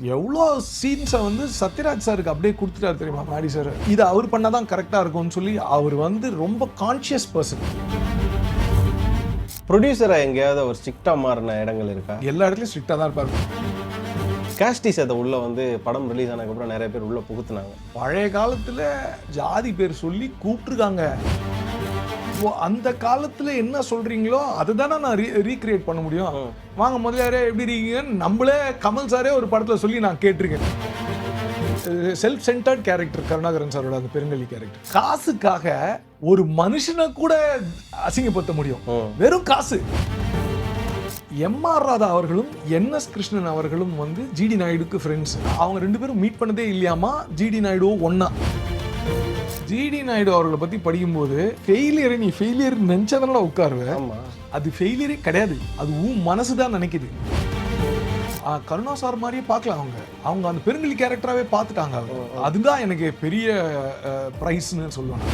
எவ்வளோ சீன்ஸை வந்து சத்யராஜ் சாருக்கு அப்படியே கொடுத்துட்டாரு தெரியுமா மாடி சார். இது அவர் பண்ணாதான் கரெக்டாக இருக்கும்னு சொல்லி அவர் வந்து ரொம்ப கான்ஷியஸ் பர்சன். ப்ரொடியூசரை எங்கேயாவது ஒரு ஸ்ட்ரிக்டாக மாறின இடங்கள் இருக்கா? எல்லா இடத்துலையும் ஸ்ட்ரிக்டாக தான் இருப்பார். கேஸ்டிஸ் அதை உள்ள வந்து படம் ரிலீஸ் ஆனதுக்கப்புறம் நிறைய பேர் உள்ள புகுத்துனாங்க. பழைய காலத்தில் ஜாதி பேர் சொல்லி கூப்பிட்டுருக்காங்க. அந்த காலத்துல என்ன சொல்றீங்களோ அதுதானே நான் ரீக்ரியேட் பண்ண முடியும். வாங்க முதலியாரே எப்படி இருக்கீங்கன்னு நம்மளே கமல் சாரே ஒரு படத்துல சொல்லி நான் கேட்டிருக்கேன். செல்ஃப் சென்டர்ட் கேரக்டர் கருணாகரன் சாரோட அந்த பெருங்கலி கேரக்டர். காசுக்காக ஒரு மனுஷனை கூட அசிங்கப்படுத்த முடியும், வெறும் காசு. எம்.ஆர். ராதா அவர்களும் என்.எஸ். கிருஷ்ணன் அவர்களும் வந்து ஜிடி நாயுடுக்கு ஃப்ரெண்ட்ஸ். அவங்க ரெண்டு பேரும் மீட் பண்ணதே இல்லையாமா. ஜிடி நாயுடு ஒன்னா. ஜிடி நாயுடு அவர்களை பத்தி படிக்கும்போது ஃபெயிலியரை நீ ஃபெயிலியர் நினைச்சதான உட்காருவேன். அது ஃபெயிலியரே கிடையாது, அது மனசு தான் நினைக்குது. கருணா சார் மாதிரியே பார்க்கலாம். அவங்க அந்த பெருங்கலி கேரக்டராகவே பார்த்துட்டாங்க. அதுதான் எனக்கு பெரிய ப்ரைஸ்ன்னு சொல்லுவாங்க.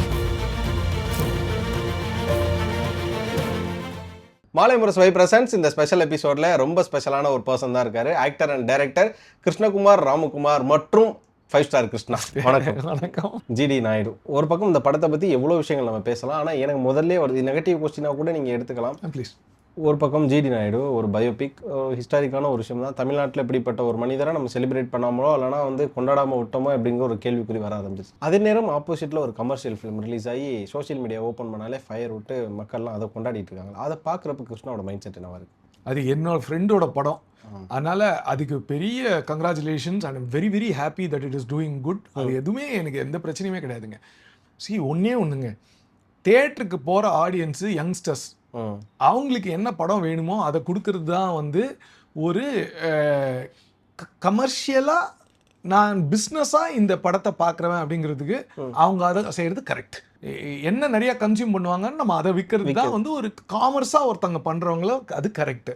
மாலை முரசு வை பிரசன்ஸ் இந்த ஸ்பெஷல் எபிசோட்ல ரொம்ப ஸ்பெஷலான ஒரு பர்சன் தான் இருக்காரு. Actor and director Krishnakumar Ramakumar மற்றும் 5 ஸ்டார் கிருஷ்ணா. வணக்கம். வணக்கம். ஜிடி நாயுடு. ஒரு பக்கம் இந்த படத்தை பற்றி எவ்வளோ விஷயங்கள் நம்ம பேசலாம். ஆனால் எனக்கு முதல்ல ஒரு நெகட்டிவ் கொஸ்டினாக கூட நீங்கள் எடுத்துக்கலாம் ப்ளீஸ். ஒரு பக்கம் ஜிடி நாயுடு ஒரு பயோபிக், ஹிஸ்டாரிக்கான ஒரு விஷயம் தான். தமிழ்நாட்டில் இப்படிப்பட்ட ஒரு மனிதரை நம்ம செலிப்ரேட் பண்ணாமலோ இல்லைனா வந்து கொண்டாடாமல் விட்டோமோ அப்படிங்கிற ஒரு கேள்விக்குறி வர ஆரம்பிச்சு. அதே நேரம் ஆப்போசிட்டில் ஒரு கமர்ஷியல் ஃபிலிம் ரிலீஸ் ஆகி சோஷியல் மீடியா ஓப்பன் பண்ணாலே ஃபயர் விட்டு மக்கள்லாம் அதை கொண்டாடிட்டு இருக்காங்க. அதை பார்க்குறப்ப கிருஷ்ணாவோட மைண்ட் செட் என்னவா இருக்குது? அது என்னோட ஃப்ரெண்டோட படம், அதனால அதுக்கு பெரிய congratulations and very very happy that it is doing good. அது எதுவுமே எனக்கு எந்த பிரச்சனையுமே கிடையாதுங்க. ஒன்றுங்க, தியேட்டருக்கு போகிற ஆடியன்ஸு யங்ஸ்டர்ஸ், அவங்களுக்கு என்ன படம் வேணுமோ அதை கொடுக்கறது தான் வந்து ஒரு கமர்ஷியலாக நான் பிஸ்னஸாக இந்த படத்தை பார்க்குறேன் அப்படிங்கிறதுக்கு அவங்க அதை செய்கிறது கரெக்ட். என்ன நிறையா கன்சியூம் பண்ணுவாங்கன்னு நம்ம அதை விற்கிறது தான் வந்து ஒரு காமர்ஸாக ஒருத்தவங்க பண்ணுறவங்களோ அது கரெக்டு.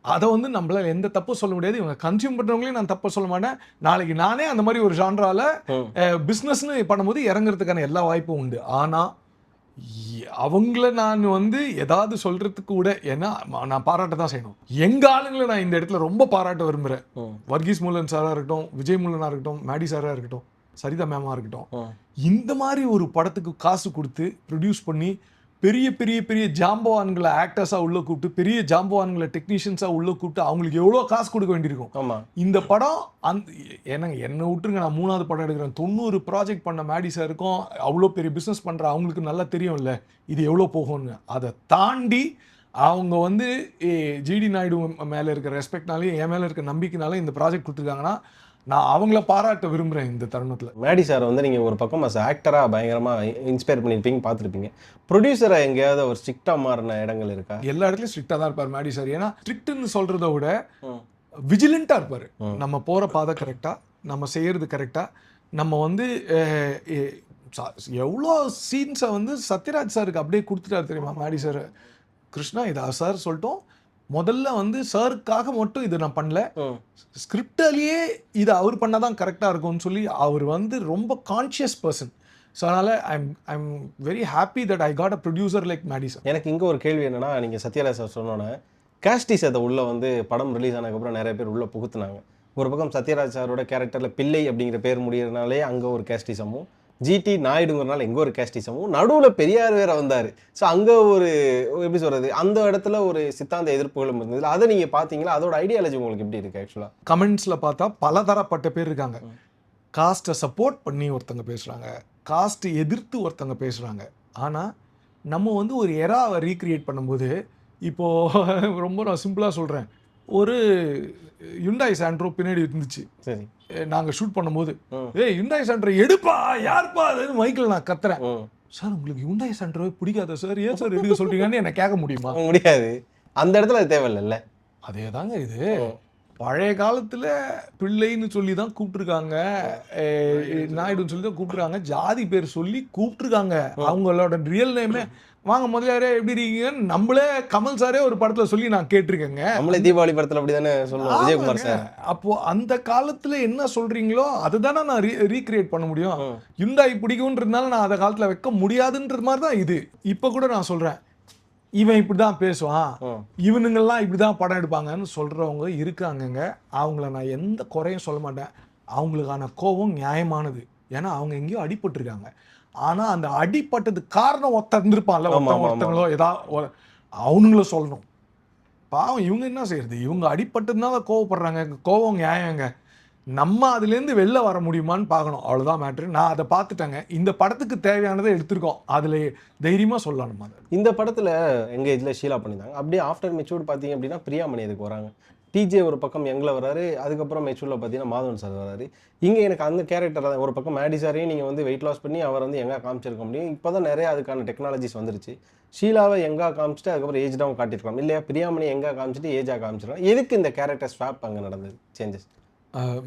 அதை வந்து நம்மளால எந்த தப்பும் சொல்ல முடியாது. இவங்க கன்சியூம் பண்ணுறவங்களையும் நான் தப்பு சொல்ல மாட்டேன். நாளைக்கு நானே அந்த மாதிரி ஒரு ஜான்ரால பிஸ்னஸ்ன்னு பண்ணும்போது இறங்குறதுக்கான எல்லா வாய்ப்பும் உண்டு. ஆனால் அவங்கள நான் வந்து ஏதாவது சொல்றதுக்கு கூட, ஏன்னா நான் பாராட்ட தான் செய்யணும். எங்க ஆளுங்களை நான் இந்த இடத்துல ரொம்ப பாராட்ட விரும்புகிறேன். வர்கீஸ் மூலன் சாராக இருக்கட்டும், விஜய் மூலனாக இருக்கட்டும், மேடி சாராக இருக்கட்டும், சரிதா மேமாக இருக்கட்டும், இந்த மாதிரி ஒரு படத்துக்கு காசு கொடுத்து ப்ரொடியூஸ் பண்ணி பெரிய பெரிய பெரிய ஜாம்பவான்களை ஆக்டர்ஸாக உள்ள கூப்பிட்டு, பெரிய ஜாம்பவான்களை டெக்னீஷியன்ஸாக உள்ள கூப்பிட்டு அவங்களுக்கு எவ்வளோ காசு கொடுக்க வேண்டியிருக்கும். இந்த படம் என்னை விட்டுருங்க, நான் 3வது படம் எடுக்கிறேன். 90 ப்ராஜெக்ட் பண்ண மேடி சாருக்கும் அவ்வளோ பெரிய பிஸ்னஸ் பண்ணுற அவங்களுக்கு நல்லா தெரியும்ல இது எவ்வளோ போகும்னு. அதை தாண்டி அவங்க வந்து ஜிடி நாயுடு மேலே இருக்கிற ரெஸ்பெக்ட்னாலையும் என் மேலே இருக்கிற நம்பிக்கைனாலும் இந்த ப்ராஜெக்ட் கொடுத்துருக்காங்கன்னா நான் அவங்கள பாராட்ட விரும்புகிறேன் இந்த தருணத்தில். மேடி சார் வந்து நீங்கள் ஒரு பக்கம் அஸ் ஆக்டராக பயங்கரமாக இன்ஸ்பயர் பண்ணியிருப்பீங்க, பார்த்துருப்பீங்க. ப்ரொடியூசரை எங்கேயாவது ஒரு ஸ்ட்ரிக்டாக மாறின இடங்கள் இருக்கா? எல்லா இடத்துலையும் ஸ்ட்ரிக்டாக தான் இருப்பார் மேடி சார். ஏன்னா ஸ்ட்ரிக்ட்னு சொல்கிறத விட விஜிலண்ட்டாக இருப்பார். நம்ம போகிற பாதை கரெக்டாக, நம்ம செய்கிறது கரெக்டாக, நம்ம வந்து எவ்வளோ சீன்ஸை வந்து சத்யராஜ் சாருக்கு அப்படியே கொடுத்துட்டாரு தெரியுமா மேடி சார். கிருஷ்ணா இதா சார் சொல்லிட்டோம், முதல்ல வந்து சாருக்காக மட்டும் இது நான் பண்ணல, ஸ்கிரிப்டாலேயே இது அவர் பண்ணாதான் கரெக்டாக இருக்கும்னு சொல்லி அவர் வந்து ரொம்ப கான்ஷியஸ் பர்சன். ஸோ அதனால் I'm very happy that I got a producer like Maddy sir. எனக்கு இங்கே ஒரு கேள்வி என்னன்னா, நீங்கள் சத்யராஜ் சார் சொன்னோன்னே கேஸ்டிஸ் அதை உள்ள வந்து படம் ரிலீஸ் ஆனதுக்கப்புறம் நிறைய பேர் உள்ளே புகுத்துனாங்க. ஒரு பக்கம் சத்யராஜ் சாரோட கேரக்டரில் பிள்ளை அப்படிங்கிற பேர் முடியறதுனாலே அங்கே ஒரு கேஸ்டிசமும், ஜிடி நாயுடுங்கிறனால எங்கே ஒரு கேஸ்டிசமும், நடுவில் பெரியார் வேற வந்தார். ஸோ அங்கே ஒரு எப்படி சொல்கிறது, அந்த இடத்துல ஒரு சித்தாந்த எதிர்ப்புகளும் இருந்தது. அதை நீங்கள் பார்த்தீங்களா? அதோட ஐடியாலஜி உங்களுக்கு எப்படி இருக்குது? ஆக்சுவலாக கமெண்ட்ஸில் பார்த்தா பலதரப்பட்ட பேர் இருக்காங்க. காஸ்ட்டை சப்போர்ட் பண்ணி ஒருத்தங்க பேசுகிறாங்க, காஸ்ட்டை எதிர்த்து ஒருத்தங்க பேசுகிறாங்க. ஆனால் நம்ம வந்து ஒரு எராவை ரீக்ரியேட் பண்ணும்போது, இப்போது ரொம்ப நான் சிம்பிளாக சொல்கிறேன், ஒரு யுண்டாய் சாண்ட்ரோ பின்னாடி இருந்துச்சு. சரி, நாங்கள் ஷூட் பண்ணும்போது யுண்டாய் சாண்ட்ரோ எடுப்பா யார்ப்பா அதுன்னு மைக்கில் நான் கத்துறேன். சார் உங்களுக்கு யுண்டாய் சாண்ட்ரோவே பிடிக்காத சார், ஏன் சார் எடுக்க சொல்றீங்கன்னு என்ன கேட்க முடியுமா? முடியாது. அந்த இடத்துல அது தேவையில்லை. அதே தாங்க இது. பழைய காலத்தில் பிள்ளைன்னு சொல்லி தான் கூப்பிட்டுருக்காங்க, நாயுடுன்னு சொல்லி தான் கூப்பிட்டுருக்காங்க, ஜாதி பேர் சொல்லி கூப்பிட்டுருக்காங்க. அவங்களோட ரியல் நேமே வாங்க முதலியாரே எப்படி இருக்கீங்கன்னு நம்மளே கமல் சாரே ஒரு படத்தில் சொல்லி நான் கேட்டிருக்கேங்க. நம்மளே தீபாவளி படத்தில் அப்படி தானே சொல்லுவோம், விஜயகுமார் சார். அப்போது அந்த காலத்தில் என்ன சொல்கிறீங்களோ அதுதானே நான் ரீக்ரியேட் பண்ண முடியும். யுண்டாய் பிடிக்கும்ன்றதுனால நான் அந்த காலத்தில் வைக்க முடியாதுன்றது மாதிரி தான் இது. இப்போ கூட நான் சொல்கிறேன், இவன் இப்படி தான் பேசுவான், ம். இவனுங்கெல்லாம் இப்படி தான் படம் எடுப்பாங்கன்னு சொல்கிறவங்க இருக்காங்கங்க. அவங்கள நான் எந்த குறையும் சொல்ல மாட்டேன். அவங்களுக்கான கோபம் நியாயமானது. ஏன்னா அவங்க எங்கேயோ அடிபட்டிருக்காங்க. ஆனால் அந்த அடிபட்டதுக்கு காரணம் ஒருத்தர் இருந்திருப்பான்ல, ஆமா, ஆமா, ஒருத்தங்களோ அவனுங்கள சொல்லணும். பாவம் இவங்க என்ன செய்யறது? இவங்க அடிபட்டதுனால கோவப்படுறாங்க. கோவம் நியாயங்க. நம்ம அதுலேருந்து வெளில வர முடியுமான்னு பார்க்கணும். அவ்வளோதான் மேட்ரு. நான் அதை பார்த்துட்டேங்க. இந்த படத்துக்கு தேவையானதை எடுத்திருக்கோம். அதில் தைரியமாக சொல்லலாம் நம்ம அதை. இந்த படத்துல எங்கேஜ்ல ஷீலா பண்ணியிருந்தாங்க. அப்படியே ஆஃப்டர் மெச்சூர்டு பார்த்தீங்க அப்படின்னா பிரியாமணி இதுக்கு வராங்க. டிஜே ஒரு பக்கம் யங்ல வராரு. அதுக்கப்புறம் மெச்சூர்ல பார்த்தீங்கன்னா மாதவன் சார் வராரு. இங்க எனக்கு அந்த கேரக்டர் தான். ஒரு பக்கம் மேடி சாரையும் நீங்க வந்து வெயிட் லாஸ் பண்ணி அவர் வந்து யங்கா காமிச்சிருக்க முடியும். இப்போதான் நிறைய அதுக்கான டெக்னாலஜிஸ் வந்துருச்சு. ஷீலாவை யங்கா காமிச்சிட்டு அதுக்கப்புறம் ஏஜ்டாவும் காட்டியிருக்கலாம். இல்லையா பிரியாமணி யங்கா காமிச்சிட்டு ஏஜா காமிச்சிருக்கலாம். எதுக்கு இந்த கேரக்டர் ஸ்வாப் அங்கே நடந்தது சேஞ்சஸ்?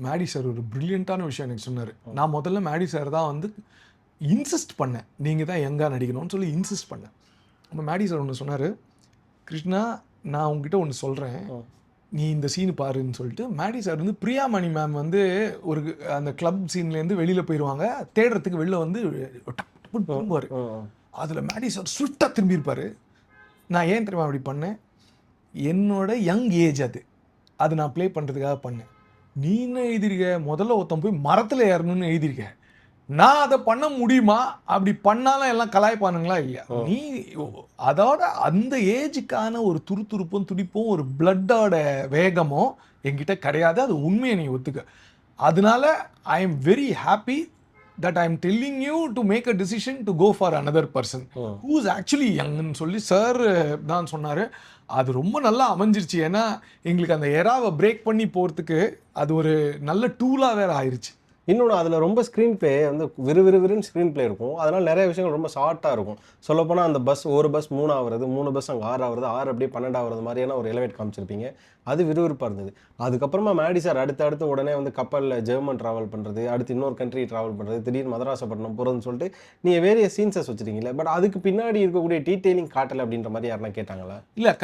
மேடி சார் ஒரு பிரில்லியண்ட்டான விஷயம் எனக்கு சொன்னார். நான் முதல்ல மேடி சார் தான் வந்து இன்சிஸ்ட் பண்ணேன். நீங்கள் தான் எங்கே நடிக்கணும்னு சொல்லி இன்சிஸ்ட் பண்ணேன். அப்போ மேடி சார் ஒன்று சொன்னார், கிருஷ்ணா நான் உங்ககிட்ட ஒன்று சொல்கிறேன், நீ இந்த சீனு பாருன்னு சொல்லிட்டு மேடி சார் வந்து பிரியாமணி மேம் வந்து ஒரு அந்த கிளப் சீன்லேருந்து வெளியில் போயிடுவாங்க. தேடுறதுக்கு வெளில வந்து திரும்புவார். அதில் மேடி சார் ஸ்விஃப்டாக திரும்பியிருப்பார். நான் ஏன் தெரியுமா அப்படி பண்ணேன்? என்னோட யங் ஏஜ் அது நான் ப்ளே பண்ணுறதுக்காக பண்ணேன். நீ என்ன எழுதிருக்க? முதல்ல ஒருத்தன் போய் மரத்தில் ஏறணும்னு எழுதிருக்க. நான் அதை பண்ண முடியுமா? அப்படி பண்ணாலும் எல்லாம் கலாய்ப்பானுங்களா இல்லையா? நீ அதோட அந்த ஏஜுக்கான ஒரு துருதுருப்பும் துடிப்பும் ஒரு பிளட்டோட வேகமும் என்கிட்ட கிடையாது. அது உண்மையை நீ ஒத்துக்க. அதனால I am very happy that I am telling you to make a decision to go for another person who is actually யங்னு சொல்லி சார் தான் சொன்னார். அது ரொம்ப நல்லா அமைஞ்சிருச்சு. ஏன்னா எங்களுக்கு அந்த எராவை பிரேக் பண்ணி போகிறதுக்கு அது ஒரு நல்ல டூலாக வேறு ஆயிடுச்சு. இன்னொன்று அதில் ரொம்ப ஸ்க்ரீன் ப்ளே வந்து விறுவிறுன்னு ஸ்க்ரீன் ப்ளே இருக்கும். அதனால் நிறைய விஷயங்கள் ரொம்ப ஷார்ட்டாக இருக்கும். சொல்லப்போனால் அந்த பஸ் ஒரு பஸ் 3 ஆகுறது, 3 பஸ் அங்கே 6 ஆகுறது, 6 அப்படியே 12 ஆகுறது மாதிரியான ஒரு எலவேட் காமிச்சிருப்பீங்க. அது விறுவிறுப்பாக இருந்தது. அதுக்கப்புறமா மேடி சார் அடுத்து உடனே வந்து கப்பலில் ஜெர்மன் ட்ராவல் பண்ணுறது, அடுத்து இன்னொரு கண்ட்ரி ட்ராவல் பண்ணுறது, திடீர்னு மதராசப்பட்டினம் போகிறதுன்னு சொல்லிட்டு நீங்கள் வேரிய சீன்ஸஸ் வச்சுருக்கீங்களே. பட் அதுக்கு பின்னாடி இருக்கக்கூடிய டீட்டெயிலிங் காட்டலை அப்படின்ற மாதிரி யாருன்னா கேட்டாங்களா? இல்லை,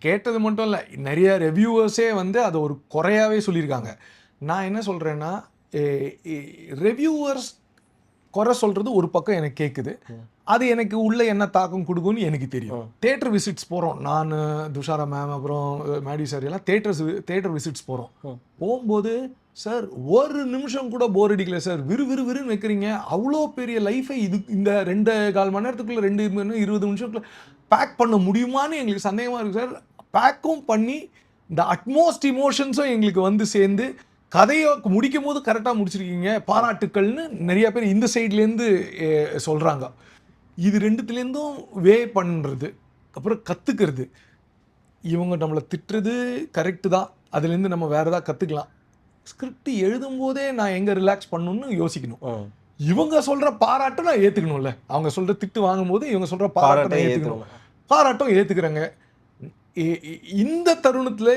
கேட்டது மட்டும் இல்லை, நிறைய ரிவ்யூவர்ஸே வந்து அதை ஒரு குறையாவே சொல்லியிருக்காங்க. நான் என்ன சொல்கிறேன்னா, ரிவ்யூவர்ஸ் குறை சொல்கிறது ஒரு பக்கம் எனக்கு கேட்குது. அது எனக்கு உள்ள என்ன தாக்கம் கொடுக்கும்னு எனக்கு தெரியும். தேட்டர் விசிட்ஸ் போகிறோம். நான், துஷாரா மேம், அப்புறம் மேடி சார் எல்லாம் தேட்டர் விசிட்ஸ் போகிறோம். போகும்போது சார் ஒரு நிமிஷம் கூட போர் அடிக்கல சார், விறுவிறுன்னு வைக்கிறீங்க, அவ்வளோ பெரிய லைஃபை இந்த 2.25 மணி நேரத்துக்குள்ளே 2 மணி 20 நிமிஷத்துக்குள்ள பேக் பண்ண முடியுமான்னு எங்களுக்கு சந்தேகமாக இருக்குது சார். பேக்கும் பண்ணி இந்த அட்மோஸ்ட் இமோஷன்ஸும் எங்களுக்கு வந்து சேர்ந்து கதையை முடிக்கும் போது கரெக்டாக முடிச்சிருக்கீங்க, பாராட்டுக்கள்னு நிறைய பேர் இந்த சைட்லேருந்து சொல்கிறாங்க. இது ரெண்டுத்துலேருந்தும் பண்ணுறது, அப்புறம் கற்றுக்கிறது. இவங்க நம்மளை திட்டுறது கரெக்டு தான், அதுலேருந்து நம்ம வேறு ஏதாவது கற்றுக்கலாம். ஸ்கிரிப்ட் எழுதும்போதே நான் எங்கே ரிலாக்ஸ் பண்ணணும்னு யோசிக்கணும். இவங்க சொல்கிற பாராட்டும் நான் ஏற்றுக்கணும்ல. அவங்க சொல்கிற திட்டு வாங்கும்போது இவங்க சொல்கிற பாராட்டும் ஏற்றுக்கணும். பாராட்டும் ஏற்றுக்கிறேங்க. இந்த தருணத்தில்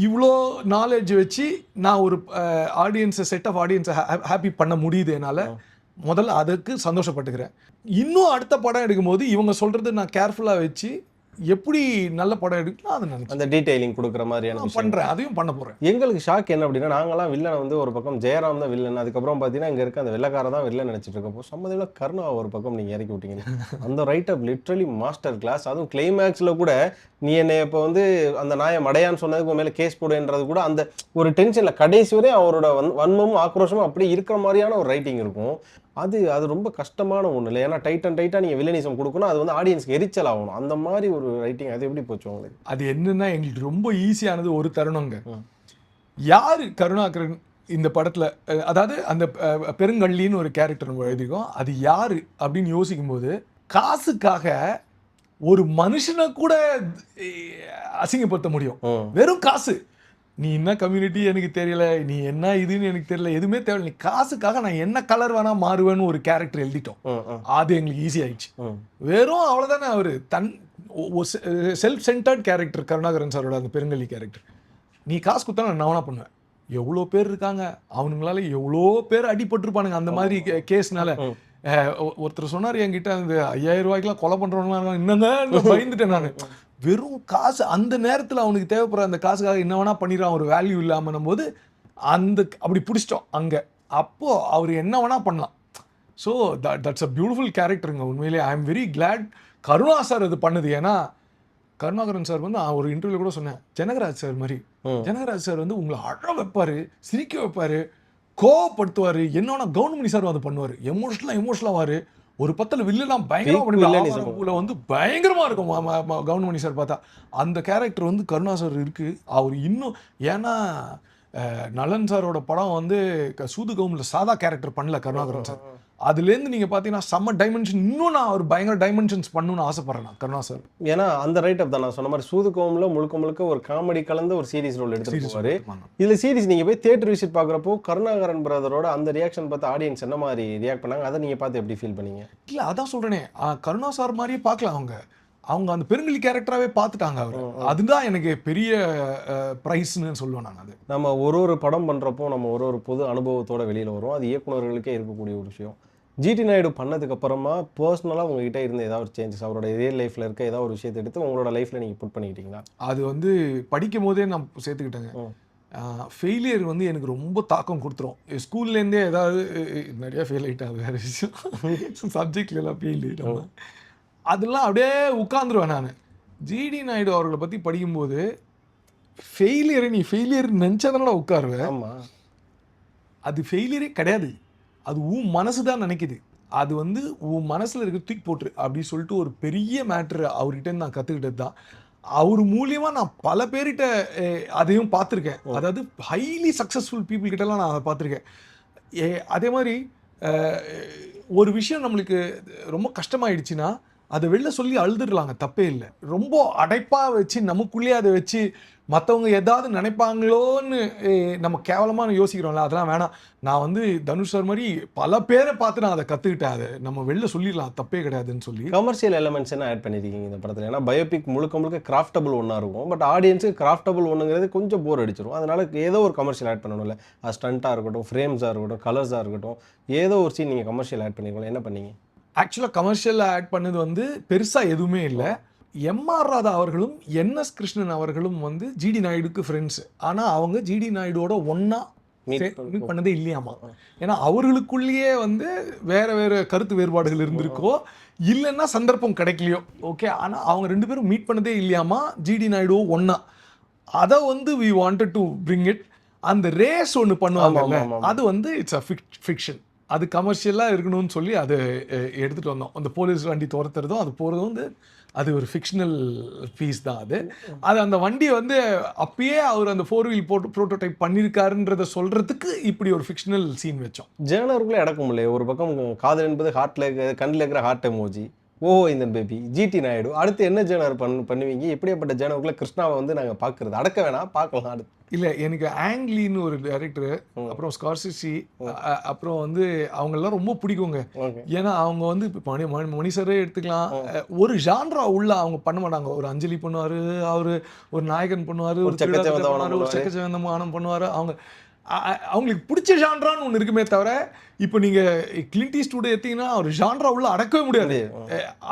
இவ்வளோ நாலேஜ் வச்சு நான் ஒரு ஆடியன்ஸை செட் ஆஃப் ஆடியன்ஸை ஹாப்பி பண்ண முடியுது என்னால். முதல்ல அதுக்கு சந்தோஷப்பட்டுக்கிறேன். இன்னும் அடுத்த படம் எடுக்கும்போது இவங்க சொல்கிறது நான் கேர்ஃபுல்லாக வச்சு எப்படி நல்ல படம் எடுக்கலாம் அதை நினைச்சு அந்த டீடைலிங் கொடுக்குற மாதிரியான பண்ணுறேன். அதையும் பண்ண போகிறேன். எங்களுக்கு ஷாக் என்ன அப்படின்னா, நாங்களாம் வில்லனை வந்து ஒரு பக்கம் ஜெயராம் தான் வில்லன், அதுக்கப்புறம் பார்த்தீங்கன்னா இங்கே இருக்க அந்த வெள்ளக்கார தான் வில்லன் நினச்சிட்டு இருக்கப்போ சம்மதியில் கருணா ஒரு பக்கம் நீங்கள் இறக்கி விட்டீங்க. அந்த ரைட் அப் லிட்ரலி மாஸ்டர் கிளாஸ். அதுவும் கிளைமேக்ஸில் கூட நீ என்னை இப்போ வந்து அந்த நாயை மடையான்னு சொன்னதுக்கு மேலே கேஸ் போடுன்றது கூட அந்த ஒரு டென்ஷனில் கடைசி வரை அவரோட வன்மமும் ஆக்ரோஷமும் அப்படியே இருக்கிற மாதிரியான ஒரு ரைட்டிங் இருக்கும். அது ரொம்ப கஷ்டமான ஒன்று இல்லை. ஏன்னா டைட்டாக நீங்கள் வில்லனிசம் கொடுக்கணும், அது வந்து ஆடியன்ஸ்க்கு எரிச்சல் ஆகணும். அந்த மாதிரி ஒரு ரைட்டிங் அது எப்படி போச்சு உங்களுக்கு? அது என்னன்னா எங்களுக்கு ரொம்ப ஈஸியானது ஒரு தருணங்க. யார் கருணாகரன் இந்த படத்தில், அதாவது அந்த பெருங்கள்ளின்னு ஒரு கேரக்டர் நம்ம எழுதிக்கோம், அது யார் அப்படின்னு யோசிக்கும் போது காசுக்காக ஒரு மனுஷனை கூட அசிங்கப்படுத்த முடியும். வெறும் காசு. நீ என்ன கம்யூனிட்டி எனக்கு தெரியல, நீ என்ன இதுன்னு எனக்கு தெரியல, எதுவுமே தேவையில்லை, நீ காசுக்காக நான் என்ன கலர் வேணா மாறுவேன்னு ஒரு கேரக்டர் எழுதிட்டோம். அது எங்களுக்கு ஈஸி ஆயிடுச்சு. வெறும் அவ்வளோதானே. அவர் செல்ஃப் சென்டர்ட் கேரக்டர் கருணாகரன் சாரோட அந்த பெருங்கல்லி கேரக்டர். நீ காசு கொடுத்தா நான் என்ன பண்ணுவேன், எவ்வளோ பேர் இருக்காங்க, அவனுங்களால எவ்வளோ பேர் அடிபட்டுருப்பானுங்க அந்த மாதிரி கேஸ்னால. ஒருத்தர் சொன்னார் என்கிட்ட, அந்த 5000 ரூபாய்க்குலாம் கொலை பண்ணுறவங்களாம் என்னங்க பயந்துட்டேன் நான். வெறும் காசு அந்த நேரத்தில் அவனுக்கு தேவைப்படுற அந்த காசுக்காக என்ன வேணா பண்ணிடுறான், ஒரு வேல்யூ இல்லாமன்னும் போது அப்படி பிடிச்சிட்டோம் அங்கே. அப்போது அவர் என்ன வேணா பண்ணலாம். ஸோ தட்ஸ் அ பியூட்டிஃபுல் கேரக்டருங்க. உண்மையிலே I am very glad Karuna sir அது பண்ணுது. ஏன்னா கருணாகரன் சார் வந்து ஒரு இன்டர்வியூல கூட சொன்னேன், ஜனகராஜ் சார் மாதிரி. ஜனகராஜ் சார் வந்து உங்களை அழ வைப்பாரு, சிரிக்க வைப்பாரு, கோவப்படுத்துவாரு. என்னன்னா கவுண்டமணி சார் அதை பண்ணுவாரு, எமோஷனலாவாரு. ஒரு பத்துல வில்லாம் பயங்கரமா பண்ணிடுவாங்க வந்து பயங்கரமா இருக்கும் கவுண்டமணி சார் பார்த்தா. அந்த கேரக்டர் வந்து கருணா சார் இருக்கு. அவர் இன்னும் ஏன்னா நலன் சாரோட படம் வந்து சூது கவும்ல சாதா கேரக்டர் பண்ணல கருணாகரன் சார். அதுலேருந்து நீங்கள் பார்த்தீங்கன்னா செம்ம டைமென்ஷன், இன்னும் நான் ஒரு பயங்கர டைமென்ஷன்ஸ் பண்ணணும்னு ஆசைப்படுறேன் நான் கருணா சார். ஏன்னா அந்த ரைட் அப் தான் நான் சொன்ன மாதிரி சூது கவும்ல முழுக்க ஒரு காமெடி கலந்து ஒரு சீரிஸ் ரோல் எடுத்துட்டு போவாரு. இதுல சீரிஸ் நீங்க போய் தியேட்டர் விசிட் பார்க்குறப்போ கருணாகரன் பிரதரோட அந்த ரியாக்ஷன் பார்த்து ஆடியன்ஸ் என்ன மாதிரி ரியாக்ட் பண்ணாங்க, அதை நீங்க பார்த்து எப்படி ஃபீல் பண்ணீங்க? இல்லை அதான் சொல்றேனே, கருணா சார் மாதிரியே பார்க்கலாம் அவங்க அந்த பெருங்கலி கேரக்டராகவே பார்த்துட்டாங்க அவர். அதுதான் எனக்கு பெரிய ப்ரைஸ்ன்னு சொல்லுவேன் நான். அது நம்ம ஒரு படம் பண்ணுறப்போ நம்ம ஒரு பொது அனுபவத்தோட வெளியில் வரும். அது இயக்குநர்களுக்கே இருக்கக்கூடிய ஒரு விஷயம். ஜிடி நாயுடு பண்ணதுக்கு அப்புறமா பர்சனலாக உங்ககிட்ட இருந்த ஏதாவது ஒரு சேஞ்சஸ், அவரோட ரியல் லைஃப்பில் இருக்க ஏதாவது ஒரு விஷயத்தை எடுத்து உங்களோட லைஃப்பில் நீங்கள் புட் பண்ணிக்கிட்டீங்களா? அது வந்து படிக்கும் போதே நான் சேர்த்துக்கிட்டேங்க. ஃபெயிலியர் வந்து எனக்கு ரொம்ப தாக்கம் கொடுத்துரும். ஸ்கூல்லேருந்தே ஏதாவது நிறையா ஃபெயில் ஆகிட்டேன், அது வேறு விஷயம். சப்ஜெக்ட்லாம் ஃபெயில் ஆகிட்டோம், அதெல்லாம் அப்படியே உட்காந்துருவேன் நான். ஜிடி நாயுடு அவர்களை பற்றி படிக்கும்போது நீ ஃபெயிலியர் நினச்சாதானடா உட்காருவேன். அது ஃபெயிலியரே கிடையாது, அது உன் மனசு தான் நினைக்குது. அது வந்து உன் மனசில் இருக்க தூக்கி போட்டுரு அப்படி சொல்லிட்டு ஒரு பெரிய மேட்ரு அவர்கிட்ட நான் கற்றுக்கிட்டது தான். அவர் மூலியமாக நான் பல பேர்கிட்ட அதையும் பார்த்துருக்கேன். அதாவது ஹைலி சக்ஸஸ்ஃபுல் பீப்புள் கிட்டலாம் நான் அதை பார்த்துருக்கேன். அதே மாதிரி ஒரு விஷயம் நம்மளுக்கு ரொம்ப கஷ்டமாயிடுச்சுன்னா அதை வெளில சொல்லி அழுதுடலாங்க, தப்பே இல்லை. ரொம்ப அடைப்பாக வச்சு நமக்குள்ளேயே அதை வச்சு மற்றவங்க ஏதாவது நினைப்பாங்களோன்னு நம்ம கேவலமாக யோசிக்கிறோம்ல, அதெல்லாம் வேணாம். நான் வந்து தனுஷ் சார் மாதிரி பல பேரை பார்த்து நான் அதை கற்றுக்கிட்டேன். அதை நம்ம வெளில சொல்லிடலாம், தப்பே கிடையாதுன்னு சொல்லி. கமர்ஷியல் எலமெண்ட்ஸ் என்ன ஆட் பண்ணியிருக்கீங்க இந்த படத்தில்? ஏன்னா பயோபிக் முழுக்க கிராஃப்டபுள் ஒன்றா இருக்கும். பட் ஆடியன்ஸுக்கு கிராஃப்டபுள் ஒன்றுங்கிறது கொஞ்சம் போர் அடிச்சிடும். அதனால ஏதோ ஒரு கமர்ஷியல் ஆட் பண்ணணும்ல. அது ஸ்டண்ட்டாக இருக்கட்டும், ஃப்ரேம்ஸாக இருக்கட்டும், கலர்ஸாக இருக்கட்டும், ஏதோ ஒரு சீன் நீங்கள் கமர்ஷியல் ஆட் பண்ணிருக்கோம். என்ன பண்ணீங்க? ஆக்சுவலாக கமர்ஷியலாக ஆட் பண்ணது வந்து பெருசாக எதுவுமே இல்லை. எம்ஆர் ராதா அவர்களும் என்எஸ் கிருஷ்ணன் அவர்களும் வந்து ஜிடி நாயுடுக்கு ஃப்ரெண்ட்ஸ். ஆனால் அவங்க ஜிடி நாயுடோட ஒன்றா மீட் பண்ணதே இல்லையாமா. ஏன்னா அவர்களுக்குள்ளேயே வந்து வேறு கருத்து வேறுபாடுகள் இருந்திருக்கோ, இல்லைன்னா சந்தர்ப்பம் கிடைக்கலையோ, ஓகே. ஆனால் அவங்க 2 பேரும் மீட் பண்ணதே இல்லையாமா, ஜிடி நாயுடு ஒன்றா. அதை வந்து we wanted to bring it. அந்த ரேஸ் ஒன்று பண்ணுவாங்கல்ல, அது வந்து இட்ஸ் அ ஃபிக்ஷன். அது கமர்ஷியலாக இருக்கணும்னு சொல்லி அதை எடுத்துகிட்டு வந்தோம். அந்த போலீஸ் வண்டி துரத்துறதும் அது போகிறதும் வந்து அது ஒரு ஃபிக்ஷனல் பீஸ் தான். அது அந்த வண்டியை வந்து அப்பயே அவர் அந்த 4 வீல் போட்டு ப்ரோட்டோடைப் பண்ணியிருக்காருன்றதை சொல்கிறதுக்கு இப்படி ஒரு ஃபிக்ஷனல் சீன் வச்சோம். ஜேர்னருக்குள்ளே அடக்கும் இல்லையே. ஒரு பக்கம் காதல் என்பது ஹார்ட்டில் கண்ணில் இருக்கிற ஹார்ட் எமோஜி, ஓ இந்த பேபி ஜிடி நாயுடு. அடுத்து என்ன ஜேர்னர் பண்ணுவீங்க? எப்படியாப்பட்ட ஜேர்னருக்குள்ளே கிருஷ்ணாவை வந்து நாங்கள் பார்க்குறது? அடக்க வேணாம், பார்க்கலாம். அடுத்து இல்லை, எனக்கு ஆங்லின்னு ஒரு டைரக்டர், அப்புறம் ஸ்கார்சிசி, அப்புறம் வந்து அவங்கெல்லாம் ரொம்ப பிடிக்குங்க. ஏன்னா அவங்க வந்து இப்போ மணி சாரே எடுத்துக்கலாம், ஒரு ஜான்ரா உள்ள அவங்க பண்ண மாட்டாங்க. ஒரு அஞ்சலி பண்ணுவார், அவர் ஒரு நாயகன் பண்ணுவார், ஒரு சக்கச்சவந்தமானம் பண்ணுவார். அவங்களுக்கு பிடிச்ச ஜான்ரான்னு ஒன்று இருக்குமே தவிர, இப்போ நீங்கள் கிளின்ட் ஈஸ்ட்வுட் எடுத்தீங்கன்னா ஒரு ஜான்ரா உள்ள அடக்கவே முடியாது.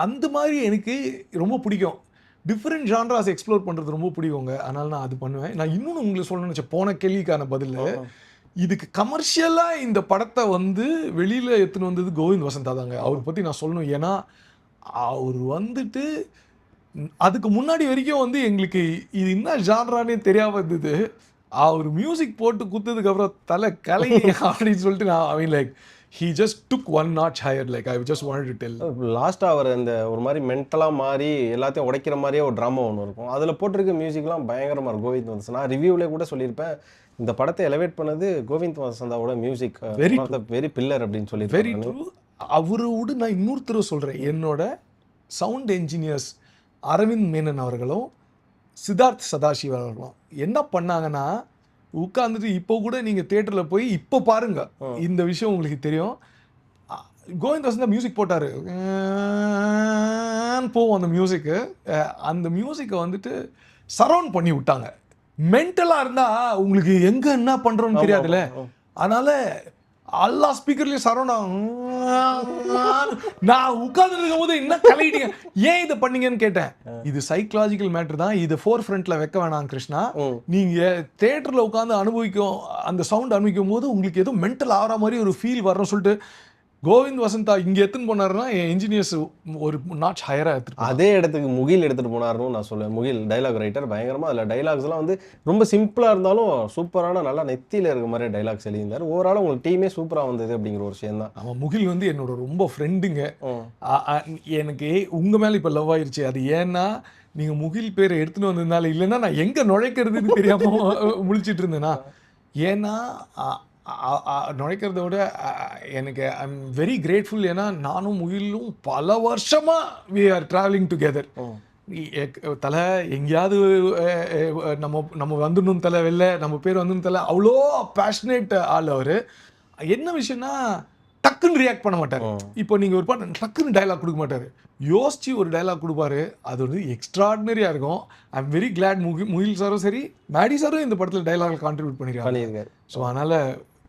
அந்த மாதிரி எனக்கு ரொம்ப பிடிக்கும். டிஃப்ரெண்ட் ஜான்ராஸ் எக்ஸ்ப்ளோர் பண்ணுறது ரொம்ப பிடிக்குங்க. அதனால நான் அது பண்ணுவேன். நான் இன்னொன்று உங்களுக்கு சொல்லணும்னு நினச்சேன், போன கேள்விக்கான பதில். இதுக்கு கமர்ஷியலாக இந்த படத்தை வந்து வெளியில் எடுத்துன்னு வந்தது கோவிந்த் வசந்தா தாங்க. அவரை பற்றி நான் சொல்லணும். ஏன்னா அவர் வந்துட்டு அதுக்கு முன்னாடி வரைக்கும் வந்து எங்களுக்கு இது என்ன ஜான்ரானே தெரியாமல் இருந்தது. அவர் மியூசிக் போட்டு குத்துறதுக்கப்புறம் தலை கலை அப்படின்னு சொல்லிட்டு நான் I mean like he just took one notch higher, like I just wanted to tell. லாஸ்ட்டாக அவர் அந்த ஒரு மாதிரி மென்டலாக மாறி எல்லாத்தையும் உடைக்கிற மாதிரியே ஒரு ட்ராமா ஒன்று இருக்கும். அதில் போட்டிருக்க மியூசிக்லாம் பயங்கரமாக இருக்கும். கோவிந்த் வசந்தா, நான் ரிவ்யூவிலே கூட சொல்லியிருப்பேன், இந்த படத்தை எலவேட் பண்ணது கோவிந்த் வசந்தாவோட மியூசிக் வெரி பில்லர் அப்படின்னு சொல்லி. Very true. அவரோடு நான் இன்னொருத்தர் சொல்கிறேன், என்னோட சவுண்ட் என்ஜினியர்ஸ் அரவிந்த் மேனன் அவர்களும் சித்தார்த் சதாசிவ் அவர்களும் என்ன பண்ணாங்கன்னா, உட்காந்துட்டு இப்போ கூட நீங்கள் தியேட்டரில் போய் இப்போ பாருங்க, இந்த விஷயம் உங்களுக்கு தெரியும். கோவிந்த் வசந்தா மியூசிக் போட்டார், போவோம் அந்த மியூசிக்கு. அந்த மியூசிக்கை வந்துட்டு சரவுண்ட் பண்ணி விட்டாங்க. மென்டலாக இருந்தால் உங்களுக்கு எங்கே என்ன பண்ணுறோன்னு தெரியாதுல்ல. அதனால் எல்லா ஸ்பீக்கர்லையும் சரவுண்ட் நான் உட்கார்ந்து இருக்கும் போது என்ன கலையிட்டீங்க, ஏன் இதை பண்ணீங்கன்னு கேட்டேன். இது சைக்கலாஜிக்கல் மேட்டர் தான், இது ஃபோர் ஃப்ரண்ட்ல வைக்க வேணாம் கிருஷ்ணா. நீங்க தியேட்டர்ல உட்காந்து அனுபவிக்கும் அந்த சவுண்ட் அனுபவிக்கும் போது உங்களுக்கு ஏதோ மென்டல் ஆகிற மாதிரி ஒரு ஃபீல் வரணும்னு சொல்லிட்டு கோவிந்த் வசந்தா இங்க எடுத்துன்னு போனாருன்னா என் இன்ஜினியர்ஸ் ஒரு நாட்ச் ஹையரா எடுத்துட்டு அதே இடத்துக்கு முகில் எடுத்துகிட்டு போனாருன்னு நான் சொல்லுவேன். முகில் டைலாக் ரைட்டர் பயங்கரமாக அதில் டைலாக்ஸ்லாம் வந்து ரொம்ப சிம்பிளாக இருந்தாலும் சூப்பரான நல்லா நெத்தியில் இருக்க மாதிரி டைலாக்ஸ் எழுதியிருந்தார். ஓவரால் உங்களுக்கு டீமே சூப்பராக வந்தது அப்படிங்கிற ஒரு விஷயம் தான். அவன் முகில் வந்து என்னோட ரொம்ப ஃப்ரெண்டுங்க. எனக்கு உங்க மேல இப்ப லவ் ஆயிருச்சு. அது ஏன்னா நீங்க முகில் பேரை எடுத்துன்னு வந்ததுனால, இல்லைன்னா நான் எங்க நுழைக்கிறதுன்னு தெரியாம முழிச்சிட்டு இருந்தேனா. ஏன்னா நுழைக்கிறத விட எனக்கு ஐ எம் வெரி கிரேட்ஃபுல். ஏன்னா நானும் முகிலும் பல வருஷமா வி ஆர் ட்ராவலிங் டுகெதர். தலை எங்கேயாவது நம்ம நம்ம வந்துடணும் தலை வெளில, நம்ம பேர் வந்துடணும் தலை, அவ்வளோ பேஷனேட் ஆள் அவர். என்ன விஷயம்னா டக்குன்னு ரியாக்ட் பண்ண மாட்டார். இப்போ நீங்கள் ஒரு பாட்டு டக்குன்னு டைலாக் கொடுக்க மாட்டார், யோசிச்சு ஒரு டைலாக் கொடுப்பாரு. அது வந்து எக்ஸ்ட்ராடினரியாக இருக்கும். ஐ எம் வெரி கிளாட் முகில் சாரும் சரி மேடி சாரும் இந்த படத்தில் டைலாக் கான்ட்ரிபியூட் பண்ணியிருக்காங்க. ஸோ அதனால்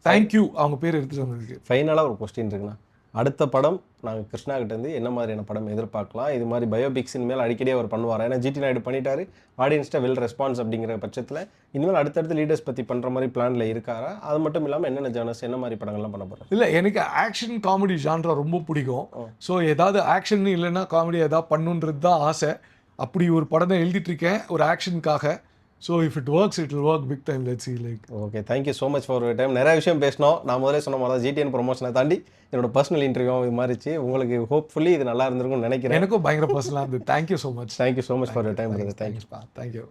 தேங்க்யூ அவங்க பேர் எடுத்துகிட்டு வந்ததுக்கு. ஃபைனலாக ஒரு கொஸ்டின் இருக்குண்ணா, அடுத்த படம் நாங்கள் கிருஷ்ணா கிட்டேருந்து என்ன மாதிரியான படம் எதிர்பார்க்கலாம்? இது மாதிரி பயோபிக்ஸ் இனிமேல் அடிக்கடி அவர் பண்ணுவார். ஏன்னா ஜிடி நாயுடு பண்ணிட்டாரு, ஆடியன்ஸ்ட்ட வெல் ரெஸ்பான்ஸ் அப்படிங்கிற பட்சத்தில் இனிமேல் அடுத்தடுத்து லீடர்ஸ் பற்றி பண்ணுற மாதிரி பிளானில் இருக்காரா? அது மட்டும் இல்லாமல் என்னென்ன ஜானர்ஸ் என்ன மாதிரி படங்கள்லாம் பண்ண போகிறார்? இல்லை, எனக்கு ஆக்ஷன் காமெடி ஜான்ரா ரொம்ப பிடிக்கும். ஸோ ஏதாவது ஆக்ஷன் இல்லைன்னா காமெடி ஏதாவது பண்ணுன்றது தான் ஆசை. அப்படி ஒரு படம் தான் எழுதிட்டு இருக்கேன் ஒரு ஆக்ஷனுக்காக. So if it works it will work big time. Let's see. Like okay, thank you so much for time. நிறைய விஷயம் பேசினோம். நான் முதல்ல சொன்ன மாதிரி தான் ஜிடிஎன் ப்ரொமோஷனை தாண்டி என்னோட பர்சனல் இன்டர்வியூ இது மாதிரிச்சு. உங்களுக்கு ஹோப்ஃபுல்லி இது நல்லா இருந்திருக்கும்னு நினைக்கிறேன். எனக்கும் பயங்கர பர்சனலாக இருந்தது. Thank you so much. Thank you so much for time. Thank you.